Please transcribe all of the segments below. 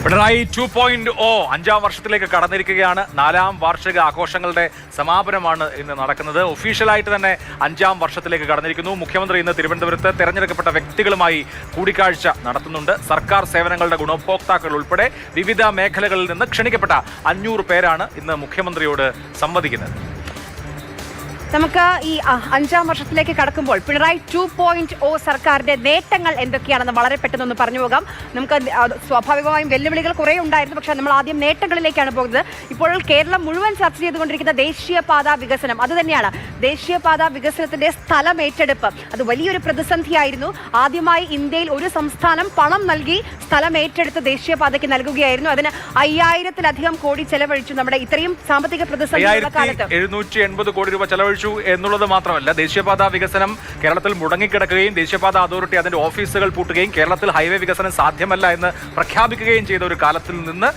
പിണറായി 2.0 അഞ്ചാം വർഷത്തിലേക്ക് കടന്നിരിക്കുകയാണ്. 4ാം വാർഷിക ആഘോഷങ്ങളുടെ സമാപനമാണ് ഇന്ന് നടക്കുന്നത്. ഒഫീഷ്യലായിട്ട് തന്നെ 5ാം വർഷത്തിലേക്ക് കടന്നിരിക്കുന്നു. മുഖ്യമന്ത്രി ഇന്ന് തിരുവനന്തപുരത്ത് തെരഞ്ഞെടുക്കപ്പെട്ട വ്യക്തികളുമായി കൂടിക്കാഴ്ച നടത്തുന്നുണ്ട്. സർക്കാർ സേവനങ്ങളുടെ ഗുണഭോക്താക്കൾ ഉൾപ്പെടെ വിവിധ മേഖലകളിൽ നിന്ന് ക്ഷണിക്കപ്പെട്ട 500 പേരാണ് ഇന്ന് മുഖ്യമന്ത്രിയോട് സംവദിക്കുന്നത്. നമുക്ക് ഈ 5ാം വർഷത്തിലേക്ക് കടക്കുമ്പോൾ പിണറായി 2.0 സർക്കാരിന്റെ നേട്ടങ്ങൾ എന്തൊക്കെയാണെന്ന് വളരെ പെട്ടെന്ന് പറഞ്ഞു പോകാം. നമുക്ക് സ്വാഭാവികമായും വെല്ലുവിളികൾ കുറേ ഉണ്ടായിരുന്നു, പക്ഷേ നമ്മൾ ആദ്യം നേട്ടങ്ങളിലേക്കാണ് പോകുന്നത്. ഇപ്പോൾ കേരളം മുഴുവൻ ചർച്ച ചെയ്തുകൊണ്ടിരിക്കുന്ന ദേശീയപാത വികസനം അത് തന്നെയാണ്. ദേശീയപാത വികസനത്തിന്റെ സ്ഥലം ഏറ്റെടുപ്പ് അത് വലിയൊരു പ്രതിസന്ധിയായിരുന്നു. ആദ്യമായി ഇന്ത്യയിൽ ഒരു സംസ്ഥാനം പണം നൽകി സ്ഥലം ഏറ്റെടുത്ത് ദേശീയപാതയ്ക്ക് നൽകുകയായിരുന്നു. അതിന് 5000-ലധികം കോടി ചെലവഴിച്ചു. നമ്മുടെ ഇത്രയും സാമ്പത്തിക പ്രതിസന്ധിയുള്ള കാലത്ത് 780 കോടി രൂപ ചെലവഴിച്ചു എന്നുള്ളത് മാത്രമല്ല, ദേശീയപാത വികസനം കേരളത്തിൽ മുടങ്ങിക്കിടക്കുകയും ദേശീയപാത അതോറിറ്റി അതിന്റെ ഓഫീസുകൾ പൂട്ടുകയും കേരളത്തിൽ ഹൈവേ വികസനം സാധ്യമല്ല എന്ന് പ്രഖ്യാപിക്കുകയും ചെയ്ത ഒരു കാലത്തിൽ നിന്ന്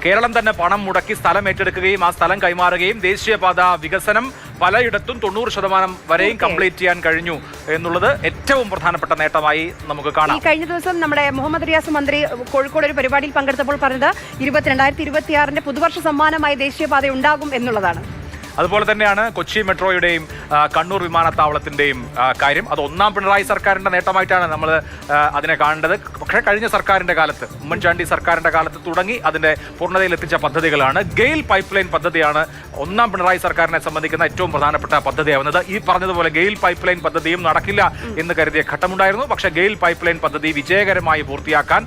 കേരളം തന്നെ പണം മുടക്കി സ്ഥലം ഏറ്റെടുക്കുകയും ആ സ്ഥലം കൈമാറുകയും ദേശീയപാത വികസനം പലയിടത്തും 90% വരെയും കംപ്ലീറ്റ് ചെയ്യാൻ കഴിഞ്ഞു എന്നുള്ളത് ഏറ്റവും പ്രധാനപ്പെട്ട നേട്ടമായി നമുക്ക് കാണാം. ഈ കഴിഞ്ഞ ദിവസം നമ്മുടെ മുഹമ്മദ് റിയാസ് മന്ത്രി കോഴിക്കോട് ഒരു പരിപാടിയിൽ പങ്കെടുത്തപ്പോൾ പറഞ്ഞത് 2026 പുതുവർഷ സമ്മാനമായി ദേശീയപാത ഉണ്ടാകും എന്നുള്ളതാണ്. അതുപോലെ തന്നെയാണ് കൊച്ചി മെട്രോയുടെയും കണ്ണൂർ വിമാനത്താവളത്തിന്റെയും കാര്യം. അത് 1ാം പിണറായി സർക്കാരിന്റെ നേട്ടമായിട്ടാണ് നമ്മൾ അതിനെ കാണേണ്ടത്. പക്ഷേ കഴിഞ്ഞ സർക്കാരിന്റെ കാലത്ത്, ഉമ്മൻചാണ്ടി സർക്കാരിന്റെ കാലത്ത് തുടങ്ങി അതിന്റെ പൂർണ്ണതയിലെത്തിച്ച പദ്ധതികളാണ്. ഗെയിൽ പൈപ്പ് ലൈൻ പദ്ധതിയാണ് 1ാം പിണറായി സർക്കാരിനെ സംബന്ധിക്കുന്ന ഏറ്റവും പ്രധാനപ്പെട്ട പദ്ധതിയാവുന്നത്. ഈ പറഞ്ഞതുപോലെ ഗെയിൽ പൈപ്പ് ലൈൻ പദ്ധതിയും നടക്കില്ല എന്ന് കരുതിയ ഘട്ടമുണ്ടായിരുന്നു. പക്ഷേ ഗെയിൽ പൈപ്പ് ലൈൻ പദ്ധതി വിജയകരമായി പൂർത്തിയാക്കാൻ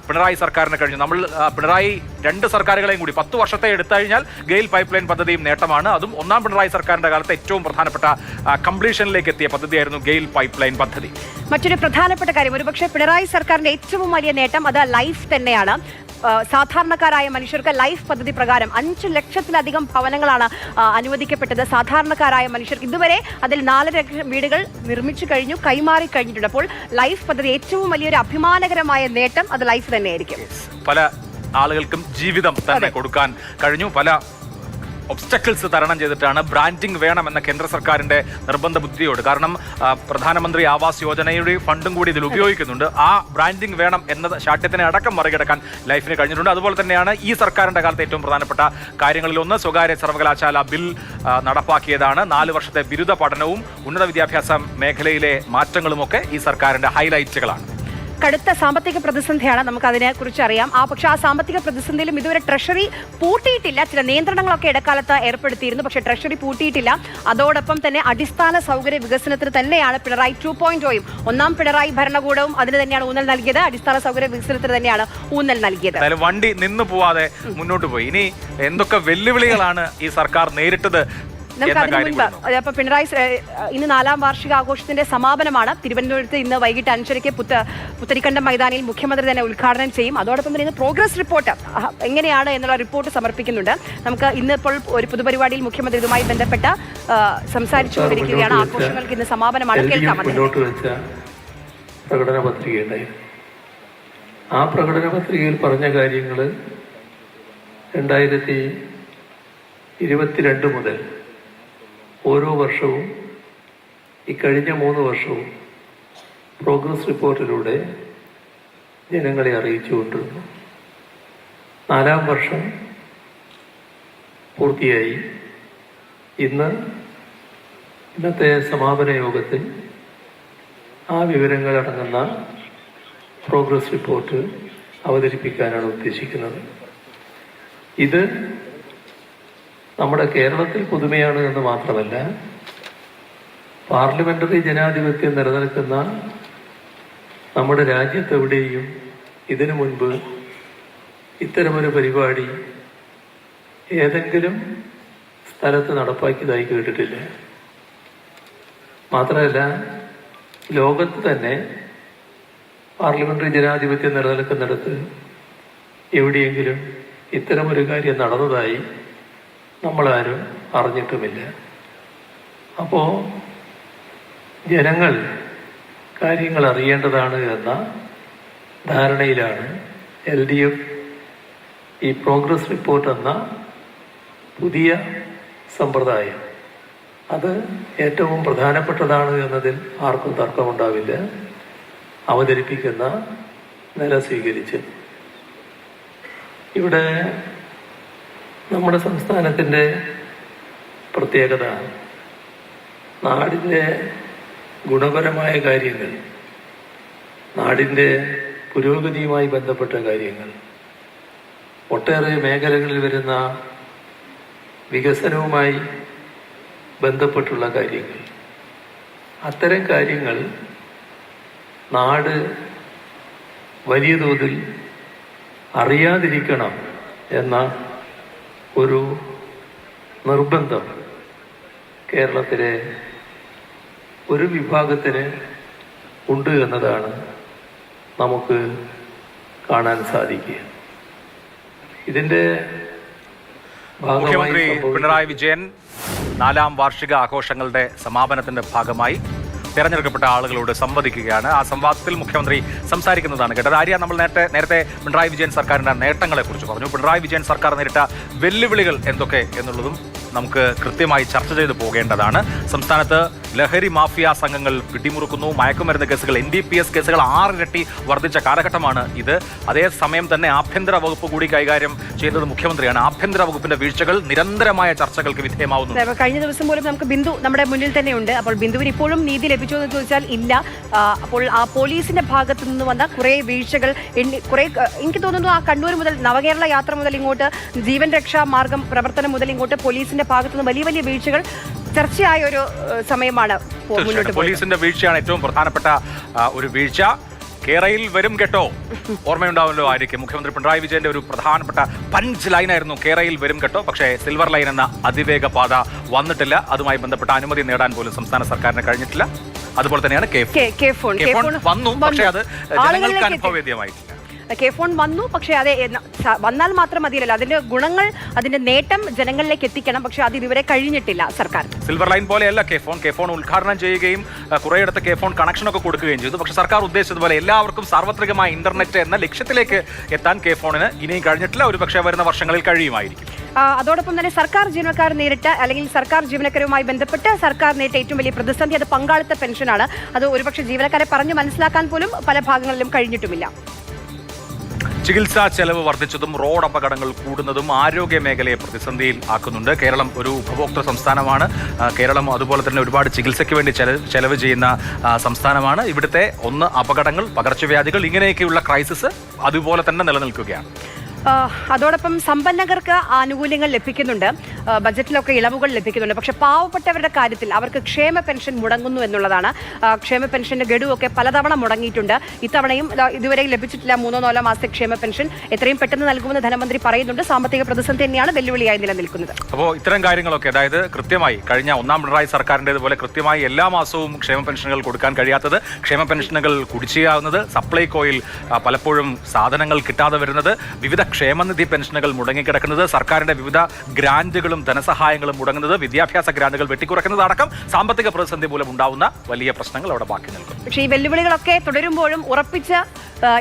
പിണറായി സർക്കാരിന് കഴിഞ്ഞു. നമ്മൾ പിണറായി 2 സർക്കാരുകളെയും കൂടി 10 വർഷത്തെ എടുത്തു കഴിഞ്ഞാൽ ഗെയിൽ പൈപ്പ് ലൈൻ പദ്ധതിയും നേട്ടമാണ്. അതും 1ാം പിണറായി സർക്കാരിന്റെ കാലത്ത് ഏറ്റവും പ്രധാനപ്പെട്ട കംപ്ലീഷനിലേക്ക് എത്തിയ പദ്ധതിയായിരുന്നു ഗെയിൽ പൈപ്പ് ലൈൻ പദ്ധതി. മറ്റൊരു പ്രധാനപ്പെട്ട കാര്യം, ഒരുപക്ഷെ പിണറായി സർക്കാരിന്റെ ഏറ്റവും വലിയ നേട്ടം അത് ലൈഫ് തന്നെയാണ്. സാധാരണക്കാരായ മനുഷ്യർക്ക് ലൈഫ് പദ്ധതി പ്രകാരം 5 ലക്ഷത്തിലധികം ഭവനങ്ങളാണ് അനുവദിക്കപ്പെട്ടത്. സാധാരണക്കാരായ മനുഷ്യർക്ക് ഇതുവരെ അതിൽ 4 ലക്ഷം വീടുകൾ നിർമ്മിച്ചു കഴിഞ്ഞു, കൈമാറി കഴിഞ്ഞിട്ടുണ്ട്. അപ്പോൾ ലൈഫ് പദ്ധതി ഏറ്റവും വലിയൊരു അഭിമാനകരമായ നേട്ടം അത് ലൈഫ് തന്നെയായിരിക്കും. പല ആളുകൾക്കും ജീവിതം തന്നെ കൊടുക്കാൻ കഴിഞ്ഞു. പല ഒബ്സ്റ്റക്കിൾസ് തരണം ചെയ്തിട്ടാണ് ബ്രാൻഡിംഗ് വേണം എന്ന കേന്ദ്ര സർക്കാരിന്റെ നിർബന്ധ ബുദ്ധിയോട്. കാരണം പ്രധാനമന്ത്രി ആവാസ് യോജനയുടെ ഫണ്ടും കൂടി ഇതിൽ ഉപയോഗിക്കുന്നുണ്ട്. ആ ബ്രാൻഡിംഗ് വേണം എന്ന ശാഠ്യത്തിനെ അടക്കം മറികടക്കാൻ ലൈഫിന് കഴിഞ്ഞിട്ടുണ്ട്. അതുപോലെ തന്നെയാണ് ഈ സർക്കാരിന്റെ കാലത്ത് ഏറ്റവും പ്രധാനപ്പെട്ട കാര്യങ്ങളിലൊന്ന് സ്വകാര്യ സർവകലാശാല ബിൽ നടപ്പാക്കിയതാണ്. 4 വർഷത്തെ ബിരുദ പഠനവും ഉന്നത വിദ്യാഭ്യാസ മേഖലയിലെ മാറ്റങ്ങളുമൊക്കെ ഈ സർക്കാരിന്റെ ഹൈലൈറ്റുകളാണ്. കടുത്ത സാമ്പത്തിക പ്രതിസന്ധിയാണ്, നമുക്ക് അതിനെക്കുറിച്ച് അറിയാം. പക്ഷേ ആ സാമ്പത്തിക പ്രതിസന്ധിയിലും ഇതുവരെ ട്രഷറി പൂട്ടിയിട്ടില്ല. ചില നിയന്ത്രണങ്ങളൊക്കെ ഇടക്കാലത്ത് ഏർപ്പെടുത്തിയിരുന്നു, പക്ഷേ ട്രഷറി പൂട്ടിയിട്ടില്ല. അതോടൊപ്പം തന്നെ അടിസ്ഥാന സൗകര്യ വികസനത്തിന് തന്നെയാണ് പിണറായി 2.0യും 1ാം പിണറായി ഭരണകൂടവും അതിന് തന്നെയാണ് ഊന്നൽ നൽകിയത്. അടിസ്ഥാന സൗകര്യ വികസനത്തിന് തന്നെയാണ് ഊന്നൽ നൽകിയത്. വണ്ടി നിന്നു പോവാതെ മുന്നോട്ട് പോയി. ഇനി എന്തൊക്കെ വെല്ലുവിളികളാണ് ഈ സർക്കാർ നേരിട്ടത്? നമുക്ക് അതിന് മുൻപ് അപ്പൊ പിണറായി ഇന്ന് 4ാം വാർഷിക ആഘോഷത്തിന്റെ സമാപനമാണ്. തിരുവനന്തപുരത്ത് ഇന്ന് വൈകിട്ട് 5:30 പുത്തരിക്കണ്ടം മൈതാനിയിൽ മുഖ്യമന്ത്രി തന്നെ ഉദ്ഘാടനം ചെയ്യും. അതോടൊപ്പം തന്നെ ഇന്ന് പ്രോഗ്രസ് റിപ്പോർട്ട് എങ്ങനെയാണ് എന്നുള്ള റിപ്പോർട്ട് സമർപ്പിക്കുന്നുണ്ട്. നമുക്ക് ഇന്നിപ്പോൾ ഒരു പൊതുപരിപാടിയിൽ മുഖ്യമന്ത്രി ഇതുമായി ബന്ധപ്പെട്ട സംസാരിച്ചുകൊണ്ടിരിക്കുകയാണ്. ആഘോഷങ്ങൾക്ക് ഇന്ന് സമാപനമാണ്. കേൾക്കാം. പ്രകടന പത്രികയുണ്ടായി. ആ പ്രകടന പത്രികയിൽ പറഞ്ഞ കാര്യങ്ങൾ 2022 മുതൽ ഓരോ വർഷവും ഈ കഴിഞ്ഞ 3 വർഷവും പ്രോഗ്രസ് റിപ്പോർട്ടിലൂടെ ജനങ്ങളെ അറിയിച്ചുകൊണ്ടിരുന്നു. 4ാം വർഷം പൂർത്തിയായി. ഇന്നത്തെ സമാപന യോഗത്തിൽ ആ വിവരങ്ങൾ അടങ്ങുന്ന പ്രോഗ്രസ് റിപ്പോർട്ട് അവതരിപ്പിക്കാനാണ് ഉദ്ദേശിക്കുന്നത്. ഇത് നമ്മുടെ കേരളത്തിൽ പുതുമയാണ് എന്ന് മാത്രമല്ല, പാർലമെന്ററി ജനാധിപത്യം നിലനിൽക്കുന്ന നമ്മുടെ രാജ്യത്തെവിടെയും ഇതിനു മുൻപ് ഇത്തരമൊരു പരിപാടി ഏതെങ്കിലും സ്ഥലത്ത് നടപ്പാക്കിയതായി കേട്ടിട്ടില്ല. മാത്രമല്ല, ലോകത്ത് തന്നെ പാർലമെന്ററി ജനാധിപത്യം നിലനിൽക്കുന്നിടത്ത് എവിടെയെങ്കിലും ഇത്തരമൊരു കാര്യം നടന്നതായി നമ്മളാരും അറിഞ്ഞിട്ടുമില്ല. അപ്പോൾ ജനങ്ങൾ കാര്യങ്ങൾ അറിയേണ്ടതാണ് എന്ന ധാരണയിലാണ് LDF ഈ പ്രോഗ്രസ് റിപ്പോർട്ട് എന്ന പുതിയ സമ്പ്രദായം, അത് ഏറ്റവും പ്രധാനപ്പെട്ടതാണ് എന്നതിൽ ആർക്കും തർക്കമുണ്ടാവില്ല, അവതരിപ്പിക്കുന്ന നില സ്വീകരിച്ച്. ഇവിടെ നമ്മുടെ സംസ്ഥാനത്തിൻ്റെ പ്രത്യേകത നാടിൻ്റെ ഗുണപരമായ കാര്യങ്ങൾ, നാടിൻ്റെ പുരോഗതിയുമായി ബന്ധപ്പെട്ട കാര്യങ്ങൾ, ഒട്ടേറെ മേഖലകളിൽ വരുന്ന വികസനവുമായി ബന്ധപ്പെട്ടുള്ള കാര്യങ്ങൾ, അത്തരം കാര്യങ്ങൾ നാട് വലിയ തോതിൽ അറിയാതിരിക്കണം എന്ന ഒരു നിർബന്ധം കേരളത്തിലെ ഒരു വിഭാഗത്തിന് ഉണ്ട് എന്നതാണ് നമുക്ക് കാണാൻ സാധിക്കുക. ഇതിൻ്റെ മുഖ്യമന്ത്രി പിണറായി വിജയൻ 4ാം വാർഷിക ആഘോഷങ്ങളുടെ സമാപനത്തിന്റെ ഭാഗമായി തെരഞ്ഞെടുക്കപ്പെട്ട ആളുകളോട് സംവദിക്കുകയാണ്. ആ സംവാദത്തിൽ മുഖ്യമന്ത്രി സംസാരിക്കുന്നതാണ് കേട്ടത്. ആര്യ, നമ്മൾ നേരത്തെ പിണറായി വിജയൻ സർക്കാരിന്റെ നേട്ടങ്ങളെ കുറിച്ച് പറഞ്ഞു. പിണറായി വിജയൻ സർക്കാർ നേരിട്ട വെല്ലുവിളികൾ എന്തൊക്കെ എന്നുള്ളതും നമുക്ക് കൃത്യമായി ചർച്ച ചെയ്തു പോകേണ്ടതാണ്. സംസ്ഥാനത്ത് ലഹരി മാഫിയ സംഘങ്ങൾ പിടിമുറുക്കുന്നു. മയക്കുമരുന്ന് കേസുകൾ, NDPS കേസുകൾ 6 ഇരട്ടി വർദ്ധിച്ച കാലഘട്ടമാണ് ഇത്. അതേസമയം തന്നെ ആഭ്യന്തര വകുപ്പ് കൂടി കൈകാര്യം ചെയ്യുന്നത് മുഖ്യമന്ത്രിയാണ്. ആഭ്യന്തര വകുപ്പിന്റെ വീഴ്ചകൾ നിരന്തരമായ ചർച്ചകൾക്ക് വിധേയമാവുന്നു. കഴിഞ്ഞ ദിവസം പോലും നമുക്ക് ബിന്ദു നമ്മുടെ മുന്നിൽ തന്നെയുണ്ട്. അപ്പോൾ ബിന്ദുവിന് ഇപ്പോഴും നീതി ലഭിച്ചോ എന്ന് ചോദിച്ചാൽ ഇല്ല. അപ്പോൾ ആ പോലീസിന്റെ ഭാഗത്തു നിന്ന് വന്ന കുറേ വീഴ്ചകൾ, എനിക്ക് തോന്നുന്നു ആ കണ്ണൂർ മുതൽ നവകേരള യാത്ര മുതൽ ഇങ്ങോട്ട് ജീവൻ രക്ഷാ മാർഗം പ്രവർത്തനം മുതൽ ഇങ്ങോട്ട് പോലീസിന്റെ ഭാഗത്തുനിന്ന് വലിയ വലിയ വീഴ്ചകൾ ചർച്ചയായ ഒരു സമയമാണ് മുന്നോട്ട്. പോലീസിന്റെ വീഴ്ചയാണ് ഏറ്റവും പ്രധാനപ്പെട്ട ഒരു വീഴ്ച. കേരയിൽ വരും കേട്ടോ, ഓർമ്മയുണ്ടാവുമല്ലോ ആയിരിക്കും. മുഖ്യമന്ത്രി പിണറായി വിജയന്റെ ഒരു പ്രധാനപ്പെട്ട പഞ്ച് ലൈനായിരുന്നു കേരയിൽ വരും കേട്ടോ. പക്ഷേ സിൽവർ ലൈൻ എന്ന അതിവേഗ പാത വന്നിട്ടില്ല. അതുമായി ബന്ധപ്പെട്ട അനുമതി നേടാൻ പോലും സംസ്ഥാന സർക്കാരിന് കഴിഞ്ഞിട്ടില്ല. അതുപോലെ തന്നെയാണ് കെ ഫോൺ വന്നു, പക്ഷേ അത് ജനങ്ങൾക്ക് അനുഭവവേദ്യമായിട്ടില്ല. കെ ഫോൺ വന്നു, പക്ഷേ അത് വന്നാൽ മാത്രം മതിയല്ലോ. അതിന്റെ ഗുണങ്ങൾ, അതിന്റെ നേട്ടം ജനങ്ങളിലേക്ക് എത്തിക്കണം. പക്ഷെ അത് ഇതുവരെ കഴിഞ്ഞിട്ടില്ല സർക്കാർ. സിൽവർ ലൈൻ പോലെയല്ല കെ ഫോൺ ഉദ്ഘാടനം ചെയ്യുകയും കുറേയിടത്ത് കെ ഫോൺ കണക്ഷനൊക്കെ കൊടുക്കുകയും ചെയ്തു. പക്ഷേ സർക്കാർ ഉദ്ദേശിച്ചതുപോലെ എല്ലാവർക്കും സാർവത്രികമായ ഇന്റർനെറ്റ് എന്ന ലക്ഷ്യത്തിലേക്ക് എത്താൻ കെ ഫോണിന് ഇനിയും കഴിഞ്ഞിട്ടില്ല. ഒരു പക്ഷേ വരുന്ന വർഷങ്ങളിൽ കഴിയുമായിരിക്കും. അതോടൊപ്പം തന്നെ സർക്കാർ ജീവനക്കാർ നേരിട്ട, അല്ലെങ്കിൽ സർക്കാർ ജീവനക്കാരുമായി ബന്ധപ്പെട്ട് സർക്കാർ നേരിട്ട ഏറ്റവും വലിയ പ്രതിസന്ധി അത് പങ്കാളിത്ത പെൻഷനാണ്. അത് ഒരുപക്ഷെ ജീവനക്കാരെ പറഞ്ഞു മനസ്സിലാക്കാൻ പോലും പല ഭാഗങ്ങളിലും കഴിഞ്ഞിട്ടുമില്ല. ചികിത്സാ ചെലവ് വർദ്ധിച്ചതും റോഡ് അപകടങ്ങൾ കൂടുന്നതും ആരോഗ്യ മേഖലയെ പ്രതിസന്ധിയിൽ ആക്കുന്നുണ്ട്. കേരളം ഒരു ഉപഭോക്തൃ സംസ്ഥാനമാണ്. കേരളം അതുപോലെ തന്നെ ഒരുപാട് ചികിത്സയ്ക്ക് വേണ്ടി ചെലവ് ചെയ്യുന്ന സംസ്ഥാനമാണ്. ഇവിടുത്തെ അപകടങ്ങൾ, പകർച്ചവ്യാധികൾ, ഇങ്ങനെയൊക്കെയുള്ള ക്രൈസിസ് അതുപോലെ തന്നെ നിലനിൽക്കുകയാണ്. അതോടൊപ്പം സമ്പന്നർക്ക് ആനുകൂല്യങ്ങൾ ലഭിക്കുന്നുണ്ട്, ബജറ്റിലൊക്കെ ഇളവുകൾ ലഭിക്കുന്നുണ്ട്. പക്ഷെ പാവപ്പെട്ടവരുടെ കാര്യത്തിൽ അവർക്ക് ക്ഷേമ പെൻഷൻ മുടങ്ങുന്നു എന്നുള്ളതാണ്. ക്ഷേമ പെൻഷന്റെ ഗഡുവൊക്കെ പലതവണ മുടങ്ങിയിട്ടുണ്ട്. ഇത്തവണയും ഇതുവരെ ലഭിച്ചിട്ടില്ല 3-4 മാസത്തെ ക്ഷേമ പെൻഷൻ. എത്രയും പെട്ടെന്ന് നൽകുമെന്ന് ധനമന്ത്രി പറയുന്നുണ്ട്. സാമ്പത്തിക പ്രതിസന്ധി തന്നെയാണ് വെല്ലുവിളിയായി നിലനിൽക്കുന്നത്. അപ്പോൾ ഇത്തരം കാര്യങ്ങളൊക്കെ, അതായത് കൃത്യമായി കഴിഞ്ഞ 1ാം പിണറായി സർക്കാരിൻ്റെതുപോലെ കൃത്യമായി എല്ലാ മാസവും ക്ഷേമ പെൻഷനുകൾ കൊടുക്കാൻ കഴിയാത്തത്, ക്ഷേമ പെൻഷനുകൾ കുടിശ്ശികയാകുന്നത്, സപ്ലൈകോയിൽ പലപ്പോഴും സാധനങ്ങൾ കിട്ടാതെ വരുന്നത്, വിവിധ ക്ഷേമനിധി പെൻഷനുകൾ മുടങ്ങിക്കിടക്കുന്നത്, സർക്കാരിന്റെ വിവിധ ഗ്രാന്റുകളും ധനസഹായങ്ങളും മുടങ്ങുന്നത്, വിദ്യാഭ്യാസ ഗ്രാന്റുകൾ വെട്ടിക്കുറയ്ക്കുന്നത് അടക്കം സാമ്പത്തിക പ്രതിസന്ധി മൂലം ഉണ്ടാവുന്ന വലിയ പ്രശ്നങ്ങൾ അവിടെ ബാക്കി നിൽക്കും. പക്ഷേ ഈ വെല്ലുവിളികളൊക്കെ തുടരുമ്പോഴും ഉറപ്പിച്ച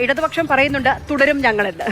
ഇടതുപക്ഷം പറയുന്നുണ്ട്, തുടരും ഞങ്ങളെന്ന്.